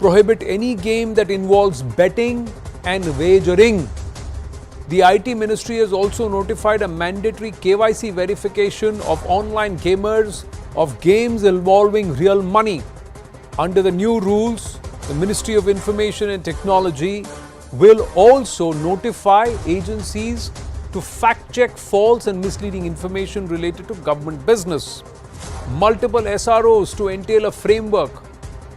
prohibit any game that involves betting and wagering. The IT Ministry has also notified a mandatory KYC verification of online gamers of games involving real money. Under the new rules, the Ministry of Information and Technology will also notify agencies to fact-check false and misleading information related to government business. Multiple SROs to entail a framework.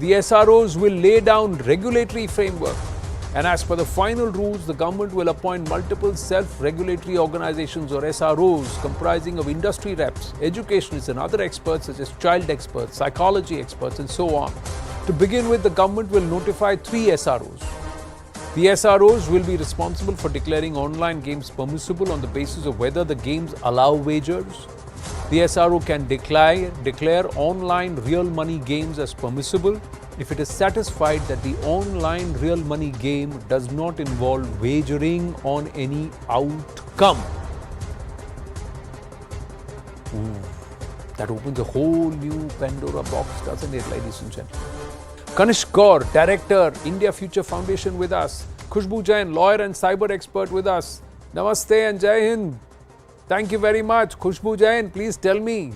The SROs will lay down regulatory framework. And as per the final rules, the government will appoint multiple self-regulatory organizations or SROs comprising of industry reps, educationists and other experts such as child experts, psychology experts and so on. To begin with, the government will notify 3 SROs. The SROs will be responsible for declaring online games permissible on the basis of whether the games allow wagers. The SRO can declare online real money games as permissible if it is satisfied that the online real money game does not involve wagering on any outcome. That opens a whole new Pandora box, doesn't it, ladies and gentlemen? Kanishk Gaur, Director, India Future Foundation with us. Khushbu Jain, lawyer and cyber expert with us. Namaste and Jai Hind. Thank you very much. Khushbu Jain, please tell me.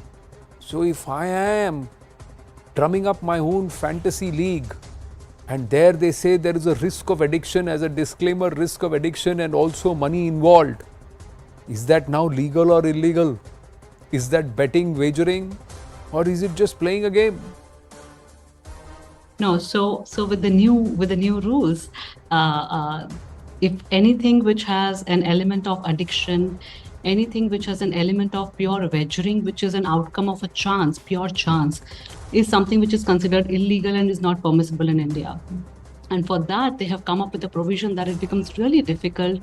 So if I am drumming up my own fantasy league and there they say there is a risk of addiction, as a disclaimer, risk of addiction and also money involved. Is that now legal or illegal? Is that betting, wagering, or is it just playing a game? No, so with the new rules, if anything which has an element of addiction, anything which has an element of pure wagering, which is an outcome of a chance, pure chance, is something which is considered illegal and is not permissible in India. And for that, they have come up with a provision that it becomes really difficult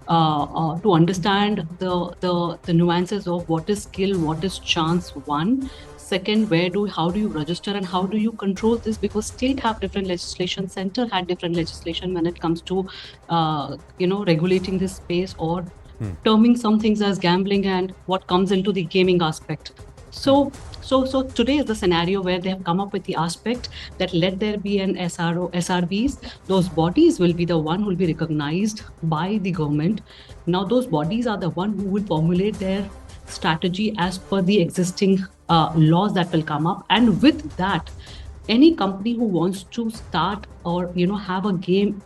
to understand the nuances of what is skill, what is chance, one. Second, how do you register and how do you control this? Because state have different legislation, center had different legislation when it comes to, regulating this space or terming some things as gambling and what comes into the gaming aspect. So today is the scenario where they have come up with the aspect that let there be an SRBs. Those bodies will be the one who will be recognized by the government. Now those bodies are the one who will formulate their strategy as per the existing laws that will come up. And with that, any company who wants to start or have a game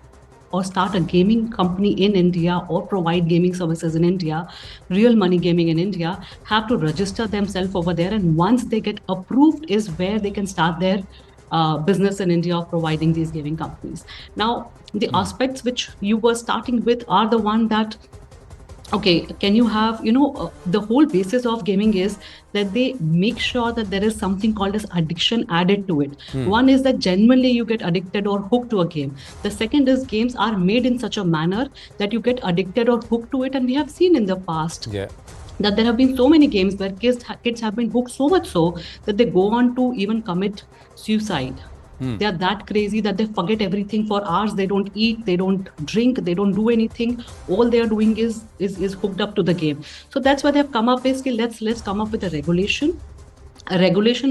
or start a gaming company in India or provide gaming services in India, real money gaming in India, have to register themselves over there. And once they get approved is where they can start their business in India of providing these gaming companies. Now, the aspects which you were starting with are the one that, okay, can you have, the whole basis of gaming is that they make sure that there is something called as addiction added to it. One is that genuinely you get addicted or hooked to a game. The second is games are made in such a manner that you get addicted or hooked to it. And we have seen in the past that there have been so many games where kids have been hooked so much so that they go on to even commit suicide. They are that crazy that they forget everything for hours. They don't eat, they don't drink, they don't do anything. All they are doing is hooked up to the game. So that's why they have come up with, let's come up with a regulation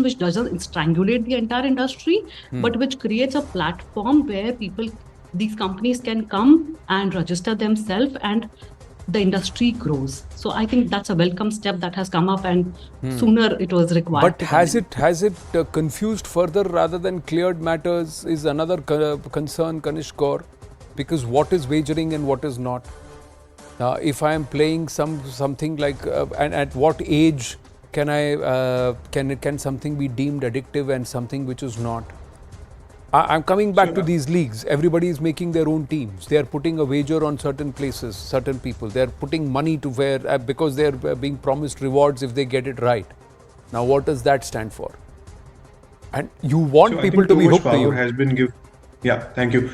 which doesn't strangulate the entire industry, but which creates a platform where these companies can come and register themselves and the industry grows. So I think that's a welcome step that has come up, and sooner it was required. But has it confused further rather than cleared matters is another concern, Kanishk Gaur, because what is wagering and what is not? If I am playing something like, and at what age can something be deemed addictive and something which is not? I'm coming back to these leagues. Everybody is making their own teams. They are putting a wager on certain places, certain people. They are putting money to where, because they are being promised rewards if they get it right. Now, what does that stand for? And you want people to be hooked to you. Has been given. Yeah, thank you.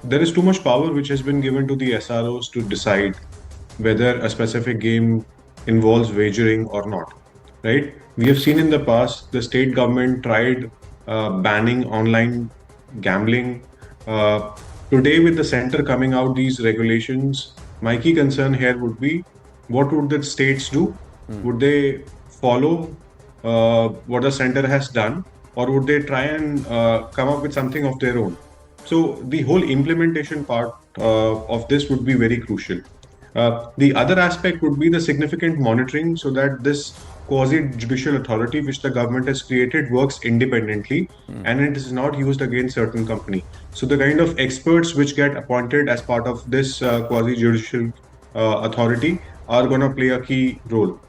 There is too much power which has been given to the SROs to decide whether a specific game involves wagering or not. Right? We have seen in the past the state government tried banning online gambling. Today, with the center coming out these regulations, my key concern here would be, what would the states do? Would they follow what the center has done, or would they try and come up with something of their own? So the whole implementation part of this would be very crucial. The other aspect would be the significant monitoring so that this quasi-judicial authority which the government has created works independently and it is not used against certain company. So the kind of experts which get appointed as part of this quasi-judicial authority are going to play a key role.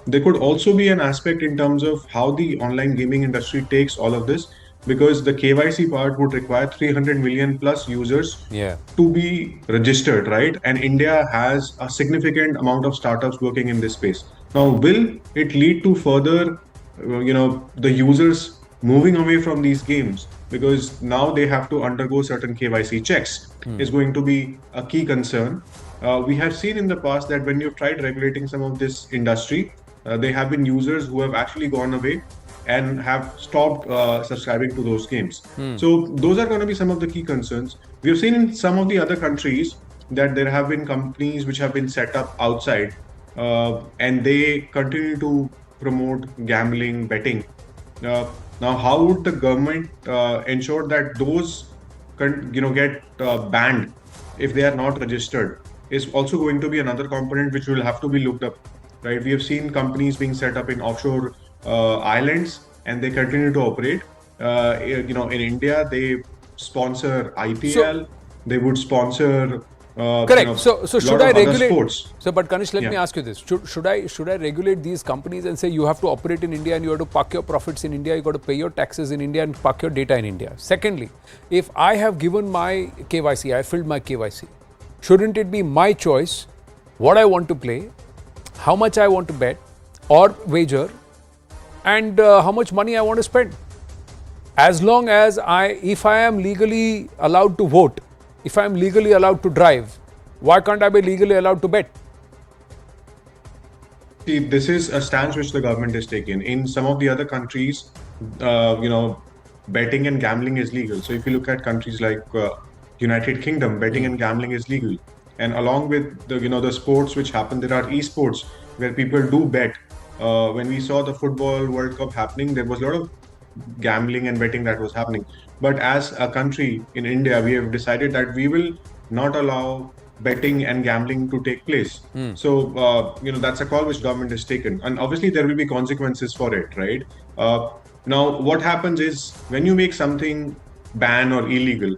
There could also be an aspect in terms of how the online gaming industry takes all of this, because the KYC part would require 300 million plus users to be registered, right? And India has a significant amount of startups working in this space. Now, will it lead to further, the users moving away from these games because now they have to undergo certain KYC checks is going to be a key concern. We have seen in the past that when you've tried regulating some of this industry, there have been users who have actually gone away and have stopped subscribing to those games. So those are going to be some of the key concerns. We have seen in some of the other countries that there have been companies which have been set up outside and they continue to promote gambling, betting. Now, how would the government ensure that those get banned if they are not registered is also going to be another component which will have to be looked up, right? We have seen companies being set up in offshore islands and they continue to operate. In India, they sponsor IPL, they would sponsor correct. So should I regulate? Sports. So, but Kanish, let me ask you this: should I regulate these companies and say you have to operate in India and you have to park your profits in India, you got to pay your taxes in India and park your data in India? Secondly, if I have given my KYC, I filled my KYC, shouldn't it be my choice what I want to play, how much I want to bet or wager, and how much money I want to spend? As long as if I am legally allowed to vote, if I am legally allowed to drive, why can't I be legally allowed to bet? See, this is a stance which the government has taken. In some of the other countries, betting and gambling is legal. So if you look at countries like United Kingdom, betting and gambling is legal. And along with the sports which happen, there are esports where people do bet. When we saw the football World Cup happening, there was a lot of gambling and betting that was happening. But as a country in India, we have decided that we will not allow betting and gambling to take place. So, that's a call which government has taken. And obviously there will be consequences for it, right? Now, what happens is when you make something ban or illegal,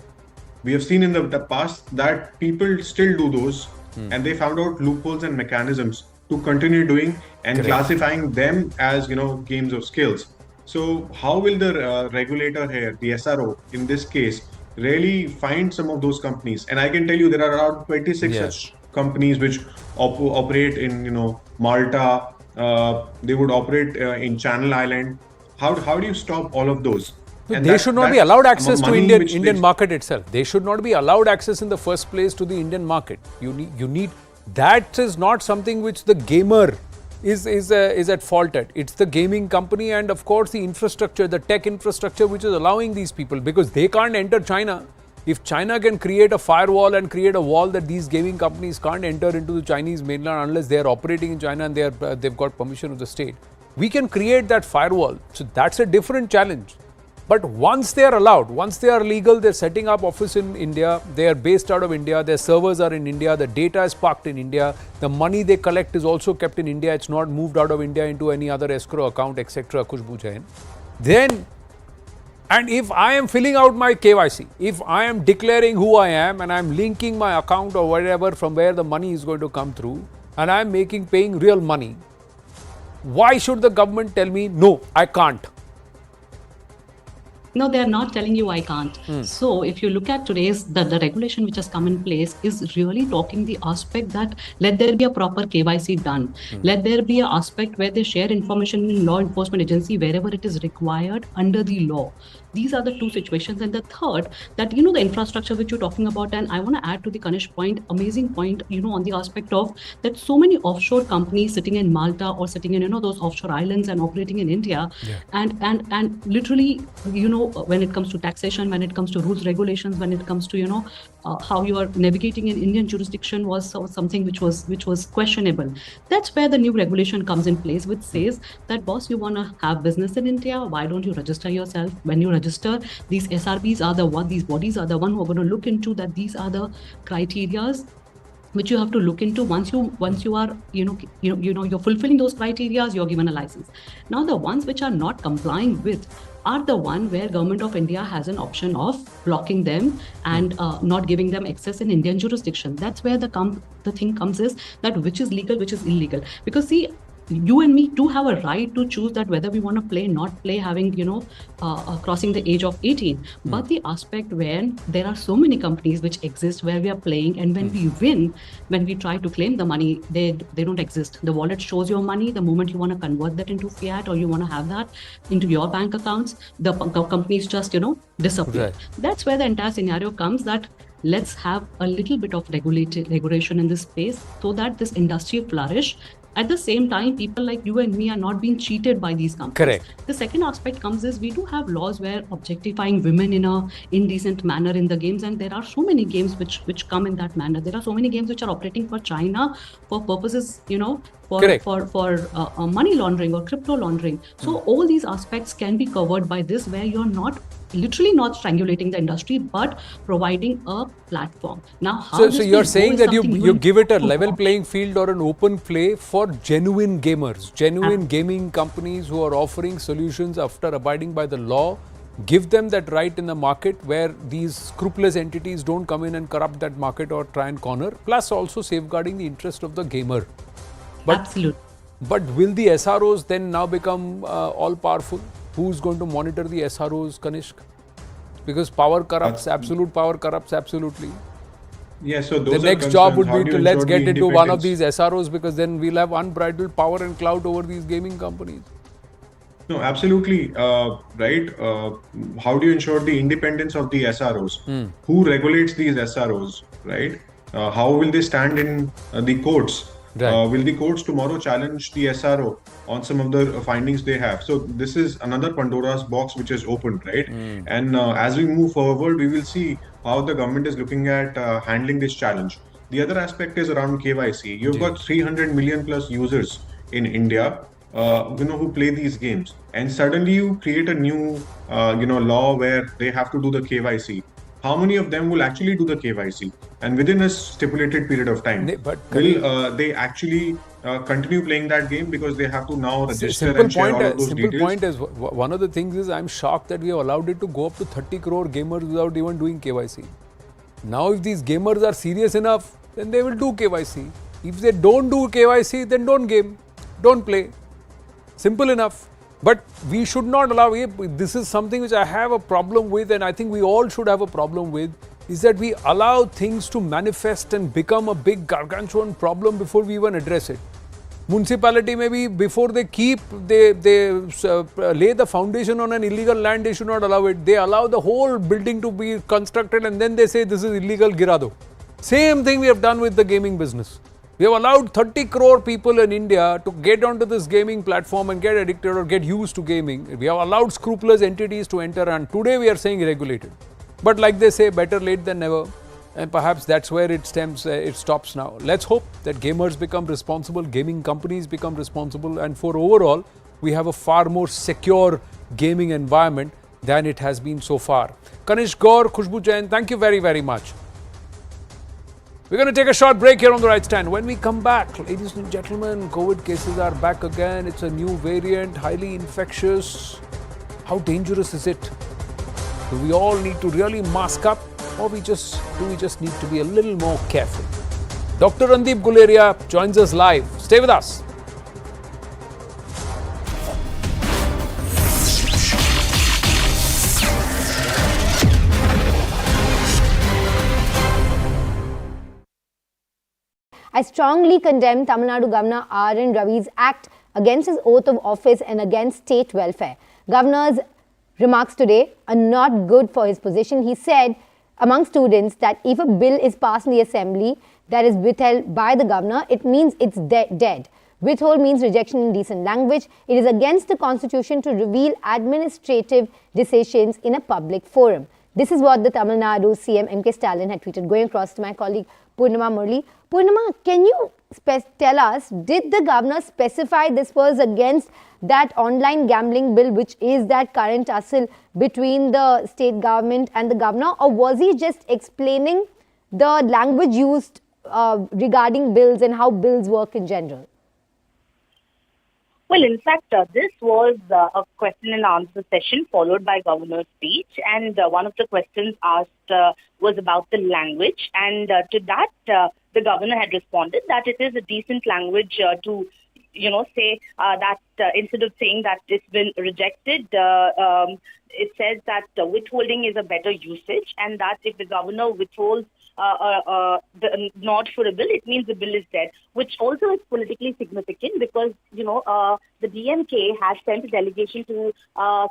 we have seen in the past that people still do those and they found out loopholes and mechanisms to continue doing and classifying them as, games of skills. So how will the regulator here, the SRO in this case, really find some of those companies? And I can tell you there are around 26 such companies which operate in, Malta. They would operate in Channel Island. How do you stop all of those? And they should not be allowed access to Indian market itself. They should not be allowed access in the first place to the Indian market. You need that is not something which the gamer is at fault at. It's the gaming company and of course the infrastructure, the tech infrastructure which is allowing these people, because they can't enter China. If China can create a firewall and create a wall that these gaming companies can't enter into the Chinese mainland unless they are operating in China and they've got permission of the state, we can create that firewall. So that's a different challenge. But once they are allowed, once they are legal, they're setting up office in India, they are based out of India, their servers are in India, the data is parked in India, the money they collect is also kept in India, it's not moved out of India into any other escrow account, etc. Then, and if I am filling out my KYC, if I am declaring who I am and I am linking my account or whatever from where the money is going to come through, and I am paying real money, why should the government tell me, no, I can't? No, they're not telling you I can't. So if you look at today's, the regulation which has come in place is really talking the aspect that let there be a proper KYC done. Let there be an aspect where they share information in law enforcement agency wherever it is required under the law. These are the two situations. And the third, that, the infrastructure which you're talking about, and I want to add to the Kanish point, amazing point, on the aspect of that so many offshore companies sitting in Malta or sitting in, those offshore islands and operating in India. Yeah. And literally, when it comes to taxation, when it comes to rules, regulations, when it comes to, how you are navigating in Indian jurisdiction was something which was questionable. That's where the new regulation comes in place, which says that, boss, you want to have business in India, why don't you register yourself? When you register, these SRBs are the one, these bodies are the one who are going to look into that. These are the criterias which you have to look into. Once you are, you're fulfilling those criterias, you're given a license. Now, the ones which are not complying with are the one where Government of India has an option of blocking them and not giving them access in Indian jurisdiction. That's where the thing comes is that which is legal, which is illegal. Because see, you and me do have a right to choose that whether we want to play, not play, having, crossing the age of 18. But the aspect when there are so many companies which exist where we are playing, and when we win, when we try to claim the money, they don't exist. The wallet shows your money. The moment you want to convert that into fiat or you want to have that into your bank accounts, the companies just, disappear. Right. That's where the entire scenario comes, that let's have a little bit of regulation in this space so that this industry flourish. At the same time, people like you and me are not being cheated by these companies. Correct. The second aspect comes is we do have laws where objectifying women in a indecent manner in the games, and there are so many games which come in that manner. There are so many games which are operating for China for purposes, for money laundering or crypto laundering. So all these aspects can be covered by this, where you're literally not strangulating the industry, but providing a platform. Now, how so you're saying that you give it a level playing field or an open play for genuine gamers, genuine gaming companies who are offering solutions after abiding by the law. Give them that right in the market where these scrupulous entities don't come in and corrupt that market or try and corner, plus also safeguarding the interest of the gamer. But, absolutely. But will the SROs then now become all powerful? Who's going to monitor the SROs, Kanishk? Because power corrupts, absolute power corrupts absolutely. Yeah, so those the next job would be to let's get into one of these SROs, because then we'll have unbridled power and clout over these gaming companies. No, absolutely right. How do you ensure the independence of the SROs? Who regulates these SROs, right? How will they stand in the courts? Right. Will the courts tomorrow challenge the SRO on some of the findings they have? So this is another Pandora's box which is opened, right? And as we move forward, we will see how the government is looking at handling this challenge. The other aspect is around KYC. You've got 300 million plus users in India, who play these games, and suddenly you create a new, law where they have to do the KYC. How many of them will actually do the KYC? And within a stipulated period of time, will they actually continue playing that game because they have to now register and share all of those details? Simple point is, one of the things is I'm shocked that we have allowed it to go up to 30 crore gamers without even doing KYC. Now if these gamers are serious enough, then they will do KYC. If they don't do KYC, then don't game, don't play. Simple enough. But we should not allow it. This is something which I have a problem with, and I think we all should have a problem with, is that we allow things to manifest and become a big gargantuan problem before we even address it. Municipality, maybe before they lay the foundation on an illegal land, they should not allow it. They allow the whole building to be constructed and then they say this is illegal, girado. Same thing we have done with the gaming business. We have allowed 30 crore people in India to get onto this gaming platform and get addicted or get used to gaming. We have allowed scrupulous entities to enter, and today we are saying regulated. But like they say, better late than never. And perhaps that's where it stops now. Let's hope that gamers become responsible, gaming companies become responsible, and for overall, we have a far more secure gaming environment than it has been so far. Kanish Gaur, Khushbu Jain, thank you very, very much. We're going to take a short break here on The Right Stand. When we come back, ladies and gentlemen, COVID cases are back again. It's a new variant, highly infectious. How dangerous is it? Do we all need to really mask up, or do we just need to be a little more careful? Dr. Randeep Guleria joins us live. Stay with us. I strongly condemn Tamil Nadu Governor R.N. Ravi's act against his oath of office and against state welfare. Governor's remarks today are not good for his position. He said among students that if a bill is passed in the assembly that is withheld by the governor, it means it's dead. Withhold means rejection in decent language. It is against the constitution to reveal administrative decisions in a public forum. This is what the Tamil Nadu CM M.K. Stalin had tweeted. Going across to my colleague Purnima Murli. Purnima, can you tell us, did the governor specify this was against that online gambling bill, which is that current tussle between the state government and the governor, or was he just explaining the language used regarding bills and how bills work in general? Well, in fact, this was a question and answer session followed by governor's speech, and one of the questions asked was about the language, and to that the governor had responded that it is a decent language to say that instead of saying that it's been rejected, it says that withholding is a better usage, and that if the governor withholds the nod for a bill, it means the bill is dead, which also is politically significant because, the DMK has sent a delegation to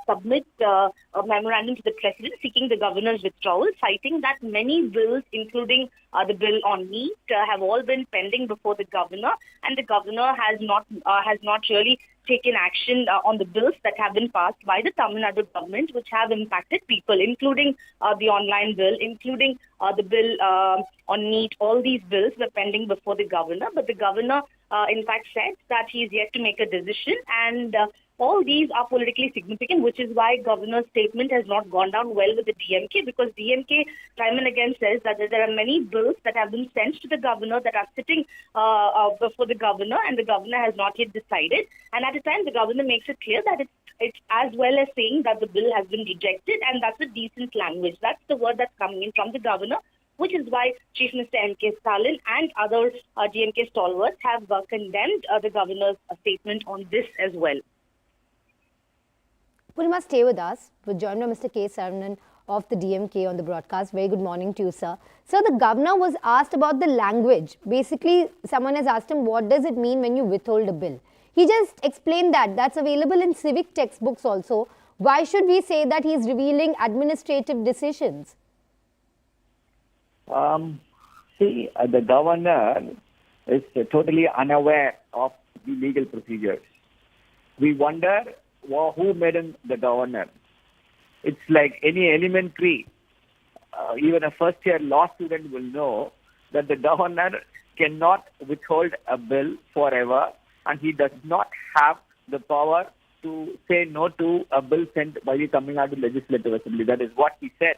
submit a memorandum to the president seeking the governor's withdrawal, citing that many bills, including the bill on NEET, have all been pending before the governor, and the governor has not really taken action on the bills that have been passed by the Tamil Nadu government, which have impacted people, including the online bill, including the bill on NEET. All these bills were pending before the governor, but the governor, in fact, said that he is yet to make a decision, and all these are politically significant, which is why governor's statement has not gone down well with the DMK, because DMK time and again says that there are many bills that have been sent to the governor that are sitting before the governor, and the governor has not yet decided. And at a time, the governor makes it clear that it's as well as saying that the bill has been rejected, and that's a decent language. That's the word that's coming in from the governor, which is why Chief Minister M.K. Stalin and other DMK stalwarts have condemned the governor's statement on this as well. Purnima, stay with us. We're joined by Mr. K. Saravanan of the DMK on the broadcast. Very good morning to you, sir. Sir, the governor was asked about the language. Basically, someone has asked him, what does it mean when you withhold a bill? He just explained that. That's available in civic textbooks also. Why should we say that he's revealing administrative decisions? The governor is totally unaware of the legal procedures. We wonder who made him the governor. It's like any elementary, even a first-year law student will know that the governor cannot withhold a bill forever, and he does not have the power to say no to a bill sent by the Tamil Nadu Legislative Assembly. That is what he said.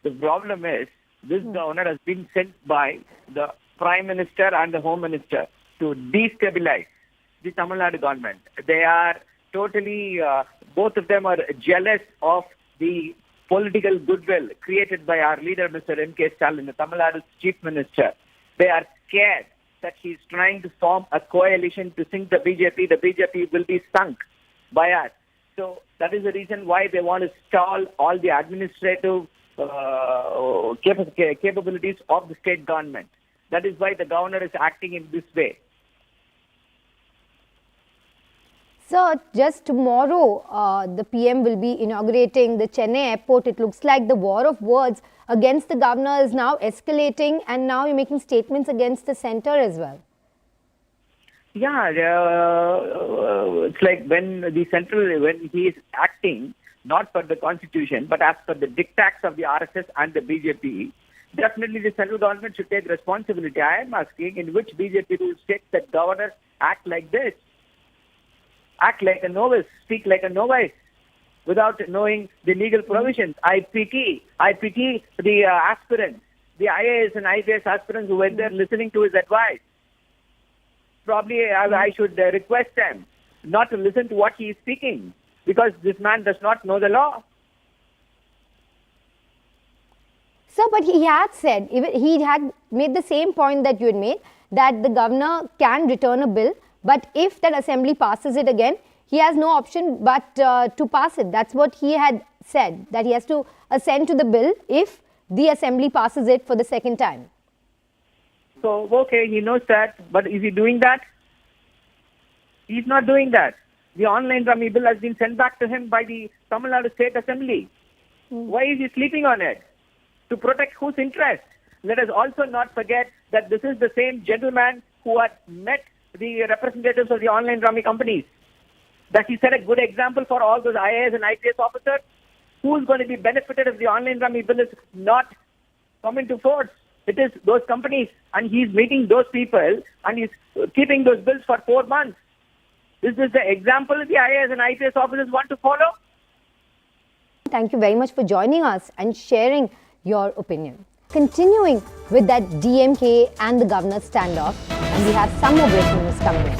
The problem is, this governor has been sent by the Prime Minister and the Home Minister to destabilize the Tamil Nadu government. They are totally, both of them are jealous of the political goodwill created by our leader, Mr. M.K. Stalin, the Tamil Nadu's Chief Minister. They are scared that he's trying to form a coalition to sink the BJP. The BJP will be sunk by us. So that is the reason why they want to stall all the administrative capabilities of the state government. That is why the governor is acting in this way. So, just tomorrow, the PM will be inaugurating the Chennai airport. It looks like the war of words against the governor is now escalating, and now you're making statements against the centre as well. Yeah, it's like when he is acting not per the constitution, but as per the diktats of the RSS and the BJP, definitely the central government should take responsibility. I am asking, in which BJP rule states that governors act like this? Act like a novice, speak like a novice, without knowing the legal provisions. I pity the aspirants, the IAS and IPS aspirants who were there listening to his advice. Probably I should request them not to listen to what he is speaking, because this man does not know the law. Sir, but he had said, he had made the same point that you had made, that the governor can return a bill, but if that assembly passes it again, he has no option but to pass it. That's what he had said, that he has to assent to the bill if the assembly passes it for the second time. So, okay, he knows that, but is he doing that? He's not doing that. the online rummy bill has been sent back to him by the Tamil Nadu State Assembly. Why is he sleeping on it? To protect whose interest? Let us also not forget that this is the same gentleman who had met the representatives of the online rummy companies. Does he set a good example for all those IAS and IPS officers? Who's going to be benefited if the online rummy bill is not come into force? It is those companies, and he's meeting those people, and he's keeping those bills for 4 months. Is this the example the IAS and IPS officers want to follow? Thank you very much for joining us and sharing your opinion. Continuing with that DMK and the governor standoff, and we have some more breaking news coming in.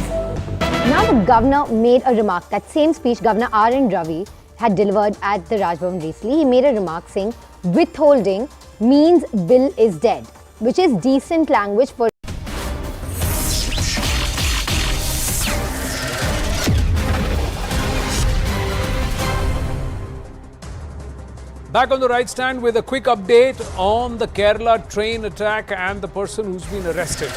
Now the governor made a remark. That same speech Governor R.N. Ravi had delivered at the Raj Bhavan recently. He made a remark saying withholding means bill is dead, which is decent language for Back on the right stand with a quick update on the Kerala train attack and the person who's been arrested.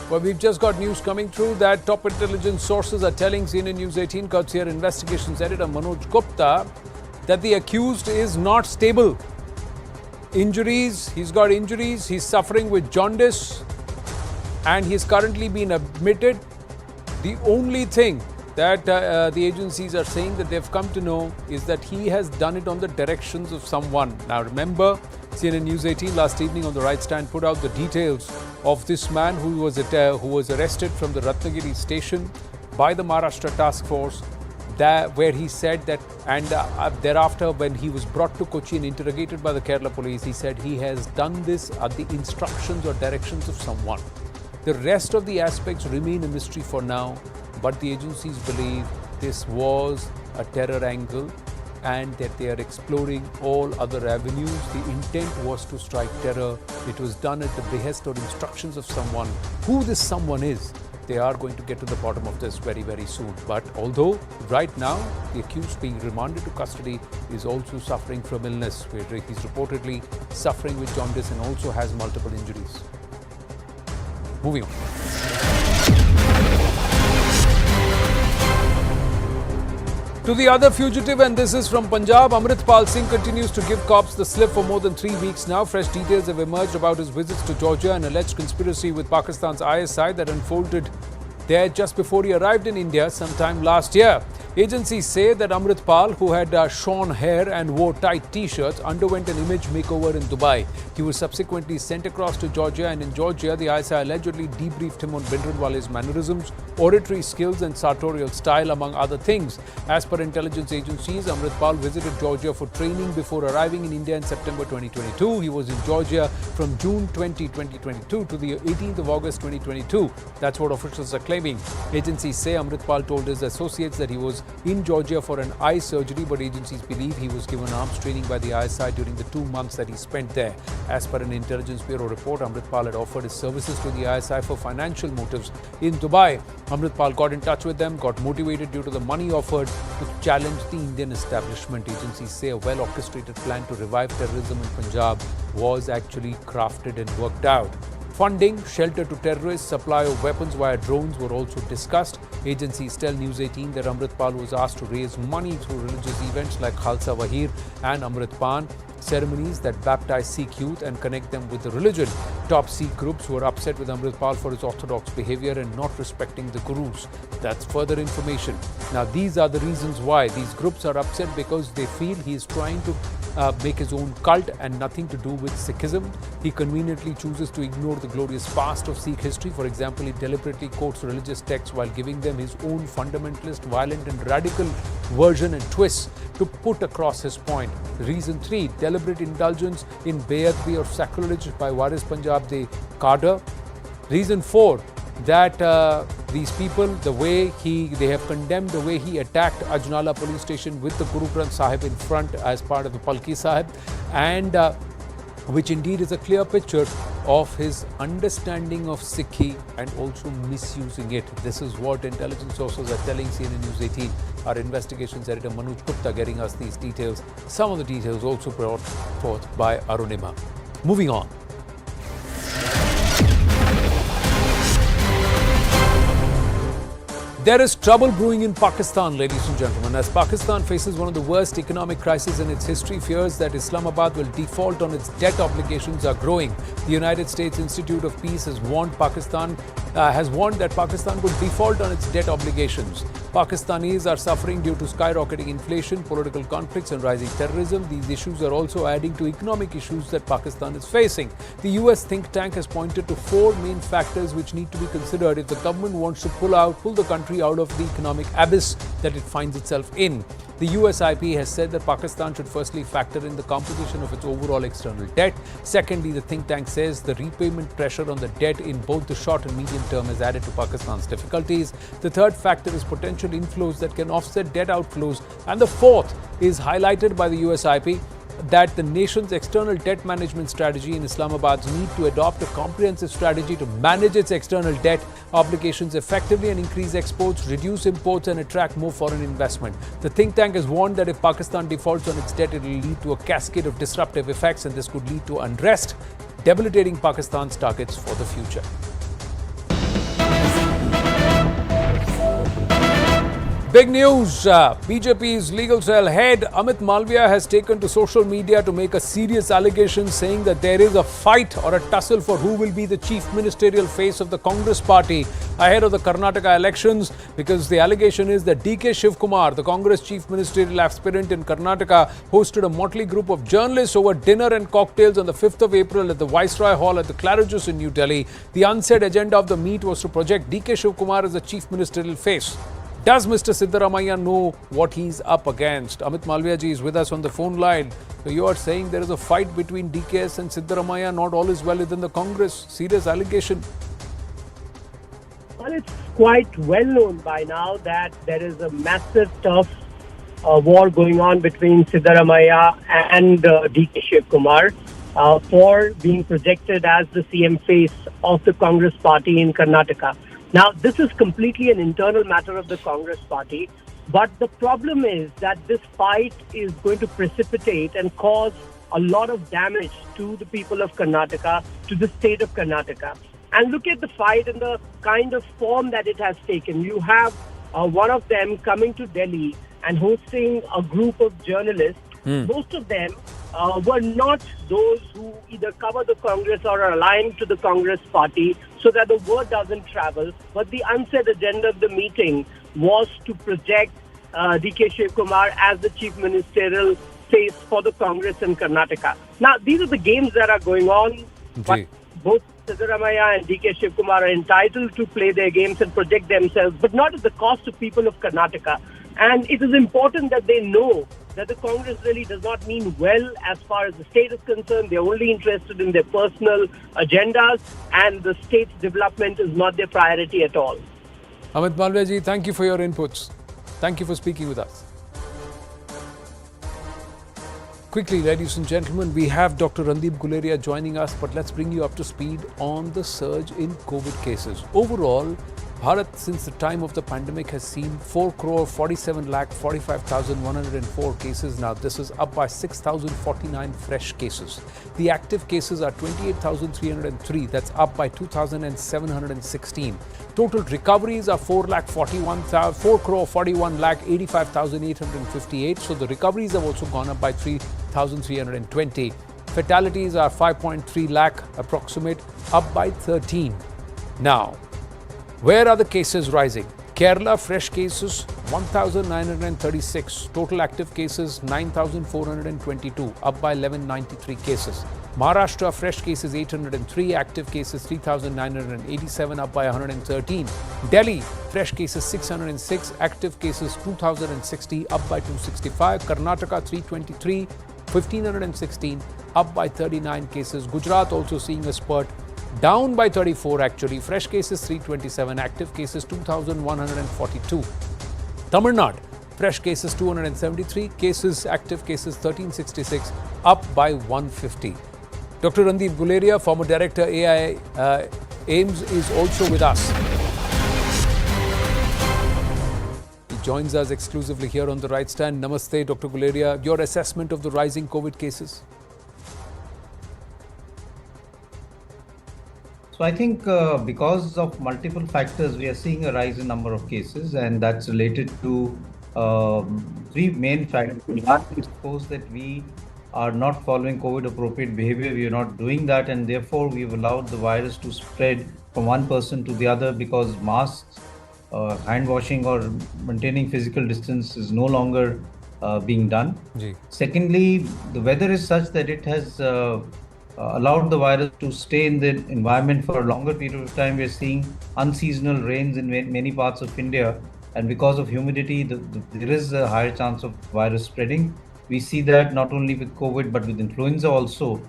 Well, we've just got news coming through that top intelligence sources are telling CNN News 18 courtesy investigations editor Manoj Gupta that the accused is not stable. He's got injuries, he's suffering with jaundice, and he's currently been admitted. The only thing that the agencies are saying that they've come to know is that he has done it on the directions of someone. Now remember, CNN News 18 last evening on the right stand put out the details of this man who was arrested from the Ratnagiri station by the Maharashtra task force, where he said that, and thereafter when he was brought to Kochi and interrogated by the Kerala police, he said he has done this at the instructions or directions of someone. The rest of the aspects remain a mystery for now, but the agencies believe this was a terror angle and that they are exploring all other avenues. The intent was to strike terror. It was done at the behest or instructions of someone. Who this someone is, they are going to get to the bottom of this very, very soon. But although right now the accused being remanded to custody is also suffering from illness, where he's reportedly suffering with jaundice and also has multiple injuries. Moving on. To the other fugitive, and this is from Punjab, Amritpal Singh continues to give cops the slip for more than 3 weeks now. Fresh details have emerged about his visits to Georgia and alleged conspiracy with Pakistan's ISI that unfolded there just before he arrived in India sometime last year. Agencies say that Amritpal, who had shorn hair and wore tight t-shirts, underwent an image makeover in Dubai. He was subsequently sent across to Georgia, and in Georgia, the ISI allegedly debriefed him on Bhindranwale's mannerisms, oratory skills and sartorial style, among other things. As per intelligence agencies, Amritpal visited Georgia for training before arriving in India in September 2022. He was in Georgia from June 20, 2022 to the 18th of August 2022. That's what officials are claiming. Agencies say Amritpal told his associates that he was in Georgia for an eye surgery, but agencies believe he was given arms training by the ISI during the 2 months that he spent there. As per an Intelligence Bureau report, Amritpal had offered his services to the ISI for financial motives in Dubai. Amritpal got in touch with them, got motivated due to the money offered to challenge the Indian establishment. Agencies say a well-orchestrated plan to revive terrorism in Punjab was actually crafted and worked out. Funding, shelter to terrorists, supply of weapons via drones were also discussed. Agencies tell News 18 that Amritpal was asked to raise money through religious events like Khalsa Wahir and Amritpan, ceremonies that baptize Sikh youth and connect them with the religion. Top Sikh groups were upset with Amritpal for his orthodox behavior and not respecting the gurus. That's further information. Now, these are the reasons why these groups are upset, because they feel he is trying to make his own cult and nothing to do with Sikhism. He conveniently chooses to ignore the glorious past of Sikh history. For example, he deliberately quotes religious texts while giving them his own fundamentalist, violent and radical version and twist to put across his point. Reason 3, deliberate indulgence in Beadbi or sacrilege by Waris Punjab de Kader. Reason 4, that these people, they have condemned the way he attacked Ajnala police station with the Guru Granth Sahib in front as part of the Palki Sahib, and which indeed is a clear picture of his understanding of Sikhi and also misusing it. This is what intelligence sources are telling CNN News 18. Our investigations editor Manoj Gupta getting us these details. Some of the details also brought forth by Arunima. Moving on. There is trouble brewing in Pakistan, ladies and gentlemen, as Pakistan faces one of the worst economic crises in its history. Fears that Islamabad will default on its debt obligations are growing. The United States Institute of Peace has warned that Pakistan could default on its debt obligations. Pakistanis are suffering due to skyrocketing inflation, political conflicts and rising terrorism. These issues are also adding to economic issues that Pakistan is facing. The US think tank has pointed to four main factors which need to be considered if the government wants to pull the country out of the economic abyss that it finds itself in. The USIP has said that Pakistan should firstly factor in the composition of its overall external debt. Secondly, the think tank says the repayment pressure on the debt in both the short and medium term has added to Pakistan's difficulties. The third factor is potential inflows that can offset debt outflows. And the fourth is highlighted by the USIP that the nation's external debt management strategy in Islamabad need to adopt a comprehensive strategy to manage its external debt obligations effectively and increase exports, reduce imports and attract more foreign investment. The think tank has warned that if Pakistan defaults on its debt, it will lead to a cascade of disruptive effects and this could lead to unrest, debilitating Pakistan's targets for the future. Big news, BJP's legal cell head Amit Malviya has taken to social media to make a serious allegation saying that there is a fight or a tussle for who will be the chief ministerial face of the Congress party ahead of the Karnataka elections, because the allegation is that DK Shivkumar, the Congress chief ministerial aspirant in Karnataka, hosted a motley group of journalists over dinner and cocktails on the 5th of April at the Viceroy Hall at the Claridge's in New Delhi. The unsaid agenda of the meet was to project DK Shivkumar as the chief ministerial face. Does Mr. Siddaramaiah know what he's up against? Amit Malviya ji is with us on the phone line. So you are saying there is a fight between DKS and Siddaramaiah, not all is well within the Congress. Serious allegation. Well, it's quite well known by now that there is a massive tough war going on between Siddaramaiah and DK Shivkumar for being projected as the CM face of the Congress party in Karnataka. Now, this is completely an internal matter of the Congress party, but the problem is that this fight is going to precipitate and cause a lot of damage to the people of Karnataka, to the state of Karnataka. And look at the fight and the kind of form that it has taken. You have one of them coming to Delhi and hosting a group of journalists. Most of them were not those who either cover the Congress or are aligned to the Congress party, so that the word doesn't travel. But the unsaid agenda of the meeting was to project DK Shivkumar as the chief ministerial face for the Congress in Karnataka. Now, these are the games that are going on. But both Siddaramaiah and DK Shivkumar are entitled to play their games and project themselves, but not at the cost of people of Karnataka. And it is important that they know that the Congress really does not mean well as far as the state is concerned. They're only interested in their personal agendas, and the state's development is not their priority at all. Amit Malviya ji, thank you for your inputs. Thank you for speaking with us. Quickly, ladies and gentlemen, we have Dr. Randeep Guleria joining us, but let's bring you up to speed on the surge in COVID cases. Overall, Bharat, since the time of the pandemic, has seen 4,47,45,104 cases. Now, this is up by 6,049 fresh cases. The active cases are 28,303. That's up by 2,716. Total recoveries are 4,41,85,858. So the recoveries have also gone up by 3,320. Fatalities are 5.3 lakh approximate, up by 13. Now, where are the cases rising? Kerala, fresh cases 1,936. Total active cases 9,422, up by 1,193 cases. Maharashtra, fresh cases 803. Active cases 3,987, up by 113. Delhi, fresh cases 606. Active cases 2,060, up by 265. Karnataka 323, 1,516, up by 39 cases. Gujarat also seeing a spurt, down by 34 actually. Fresh cases 327, active cases 2,142. Tamil Nadu, fresh cases 273, cases, active cases 1,366, up by 150. Dr. Randeep Guleria, former director AI AIMS, is also with us. He joins us exclusively here on the Right Stand. Namaste, Dr. Guleria. Your assessment of the rising COVID cases? So I think because of multiple factors, we are seeing a rise in number of cases, and that's related to three main factors. One is, of course, that we are not following COVID appropriate behavior. We are not doing that, and therefore we've allowed the virus to spread from one person to the other because masks, hand washing, or maintaining physical distance is no longer being done. Ji. Secondly, the weather is such that it has allowed the virus to stay in the environment for a longer period of time. We're seeing unseasonal rains in many parts of India, and because of humidity, there is a higher chance of virus spreading. We see that not only with COVID but with influenza also.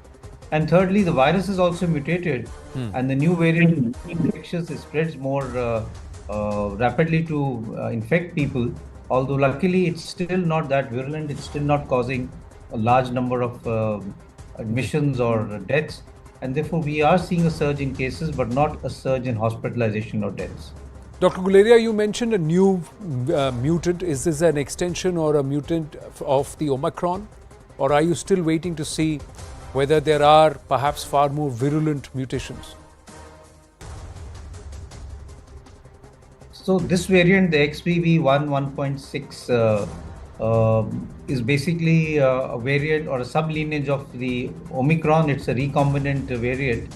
And thirdly, the virus is also mutated, and the new variant is infectious. It spreads more rapidly to infect people. Although luckily, it's still not that virulent. It's still not causing a large number of admissions or deaths, and therefore we are seeing a surge in cases, but not a surge in hospitalization or deaths. Dr. Guleria, you mentioned a new mutant. Is this an extension or a mutant of the Omicron? Or are you still waiting to see whether there are perhaps far more virulent mutations? So this variant, the XBB.1 1.6, is basically a variant or a sublineage of the Omicron. It's a recombinant variant.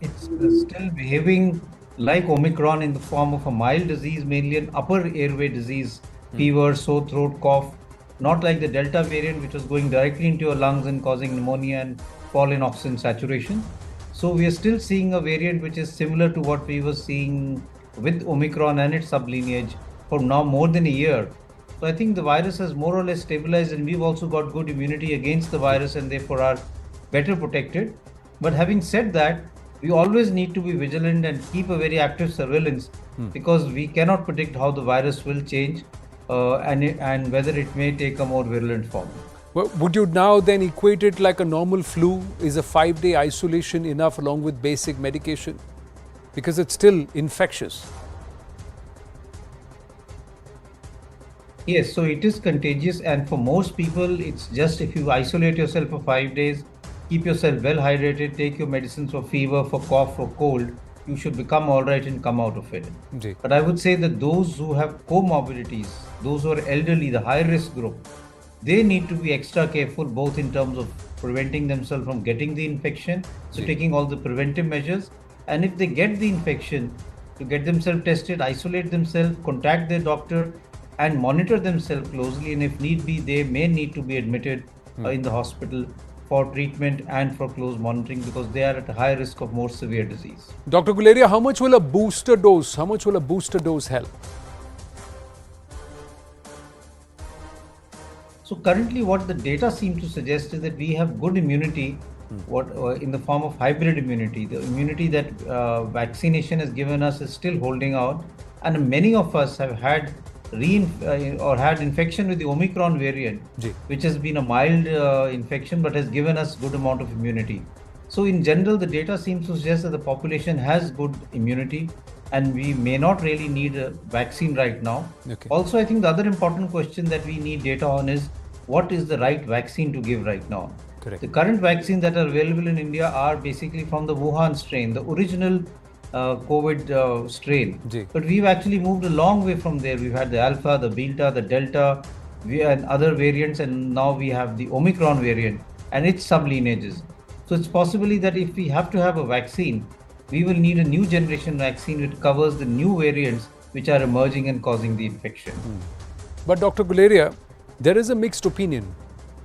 It's still behaving like Omicron in the form of a mild disease, mainly an upper airway disease, fever, sore throat, cough, not like the Delta variant, which was going directly into your lungs and causing pneumonia and fall in oxygen saturation. So we are still seeing a variant which is similar to what we were seeing with Omicron and its sublineage for now more than a year. So I think the virus has more or less stabilized, and we've also got good immunity against the virus and therefore are better protected. But having said that, we always need to be vigilant and keep a very active surveillance because we cannot predict how the virus will change and whether it may take a more virulent form. Well, would you now then equate it like a normal flu? Is a 5-day isolation enough along with basic medication? Because it's still infectious. Yes, so it is contagious, and for most people, it's just if you isolate yourself for 5 days, keep yourself well hydrated, take your medicines for fever, for cough, for cold, you should become all right and come out of it. Ji. But I would say that those who have comorbidities, those who are elderly, the high risk group, they need to be extra careful both in terms of preventing themselves from getting the infection, so taking all the preventive measures, and if they get the infection, to get themselves tested, isolate themselves, contact their doctor, and monitor themselves closely, and if need be, they may need to be admitted in the hospital for treatment and for close monitoring because they are at a high risk of more severe disease. Dr. Guleria, how much will a booster dose help? So currently what the data seem to suggest is that we have good immunity in the form of hybrid immunity. The immunity that vaccination has given us is still holding out, and many of us have had had infection with the Omicron variant, which has been a mild infection but has given us good amount of immunity. So in general, the data seems to suggest that the population has good immunity and we may not really need a vaccine right now. Okay. Also, I think the other important question that we need data on is what is the right vaccine to give right now? Correct. The current vaccines that are available in India are basically from the Wuhan strain, the original COVID strain. But we've actually moved a long way from there. We've had the Alpha, the Beta, the Delta, and other variants, and now we have the Omicron variant and its sublineages. So it's possibly that if we have to have a vaccine, we will need a new generation vaccine which covers the new variants which are emerging and causing the infection. But Dr. Guleria, there is a mixed opinion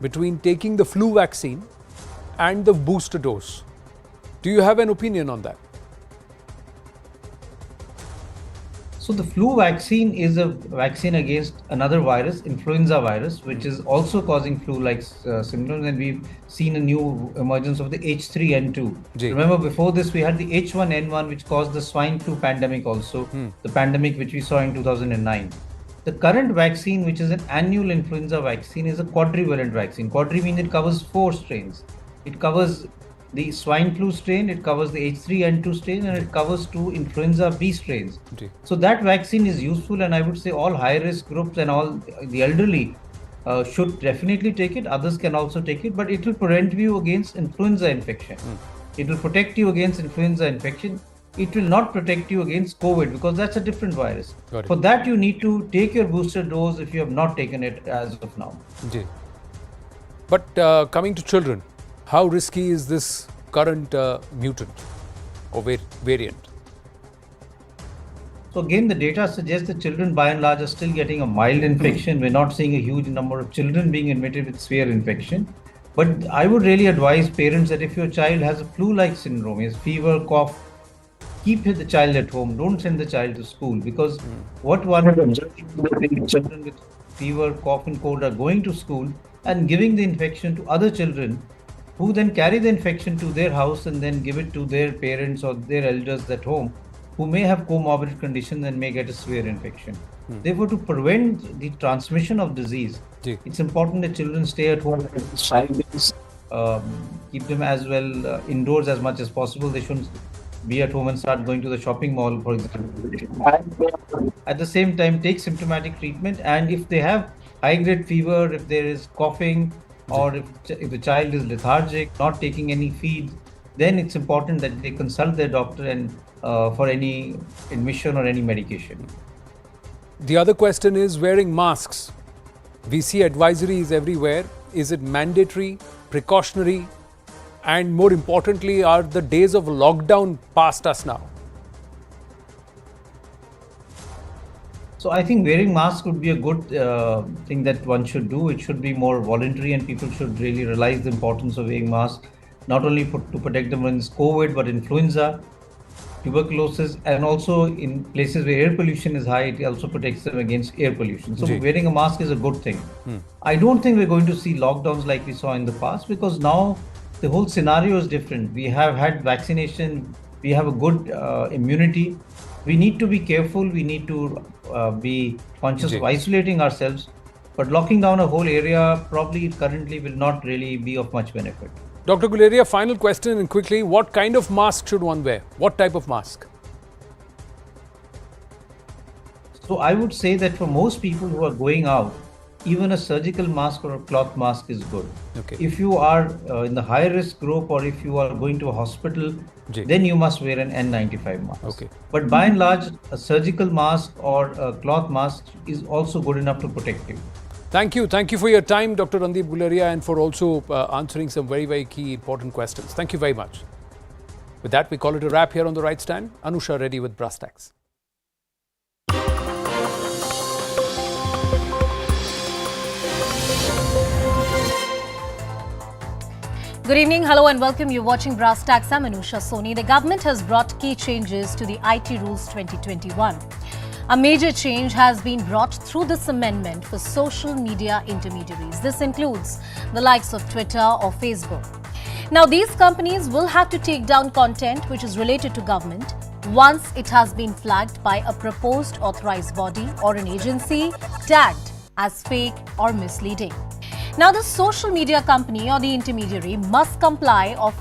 between taking the flu vaccine and the booster dose. Do you have an opinion on that? So the flu vaccine is a vaccine against another virus, influenza virus, which is also causing flu-like symptoms, and we've seen a new emergence of the H3N2. Remember, before this we had the H1N1, which caused the swine flu pandemic also, the pandemic which we saw in 2009. The current vaccine, which is an annual influenza vaccine, is a quadrivalent vaccine. Quadri means it covers 4 strains. It covers the swine flu strain, it covers the H3N2 strain, and it covers 2 influenza B strains. So that vaccine is useful, and I would say all high-risk groups and all the elderly should definitely take it. Others can also take it, but it will prevent you against influenza infection. It will protect you against influenza infection. It will not protect you against COVID because that's a different virus. Got it. For that, you need to take your booster dose if you have not taken it as of now. Ji. But coming to children, how risky is this current mutant or variant? So again, the data suggests that children by and large are still getting a mild infection. We're not seeing a huge number of children being admitted with severe infection. But I would really advise parents that if your child has a flu-like syndrome, has fever, cough, keep the child at home. Don't send the child to school because what one is observing, children with fever, cough and cold are going to school and giving the infection to other children who then carry the infection to their house and then give it to their parents or their elders at home who may have comorbid conditions and may get a severe infection. Therefore, to prevent the transmission of disease, it's important that children stay at home for 5 days. Keep them as well indoors as much as possible. They shouldn't be at home and start going to the shopping mall, for example. And at the same time, take symptomatic treatment. And if they have high-grade fever, if there is coughing, or if the child is lethargic, not taking any feed, then it's important that they consult their doctor and for any admission or any medication. The other question is wearing masks. We see advisories everywhere. Is it mandatory, precautionary, and more importantly, are the days of lockdown past us now? So I think wearing masks would be a good thing that one should do. It should be more voluntary and people should really realize the importance of wearing masks, not only to protect them against COVID, but influenza, tuberculosis, and also in places where air pollution is high, it also protects them against air pollution. So wearing a mask is a good thing. I don't think we're going to see lockdowns like we saw in the past because now the whole scenario is different. We have had vaccination, we have a good immunity. We need to be careful, we need to be conscious of isolating ourselves, but locking down a whole area probably currently will not really be of much benefit. Dr. Guleria, final question and quickly, what kind of mask should one wear? What type of mask? So I would say that for most people who are going out, even a surgical mask or a cloth mask is good. Okay. If you are in the high risk group or if you are going to a hospital, then you must wear an N95 mask. Okay. But by and large, a surgical mask or a cloth mask is also good enough to protect you. Thank you. Thank you for your time, Dr. Randeep Guleria, and for also answering some very, very key important questions. Thank you very much. With that, we call it a wrap here on The Right Stand. Anusha ready with brass tacks. Good evening, hello and welcome. You're watching Brass Tacks. I'm Anusha Soni. The government has brought key changes to the IT Rules 2021. A major change has been brought through this amendment for social media intermediaries. This includes the likes of Twitter or Facebook. Now, these companies will have to take down content which is related to government once it has been flagged by a proposed authorized body or an agency tagged as fake or misleading. Now, the social media company or the intermediary must comply of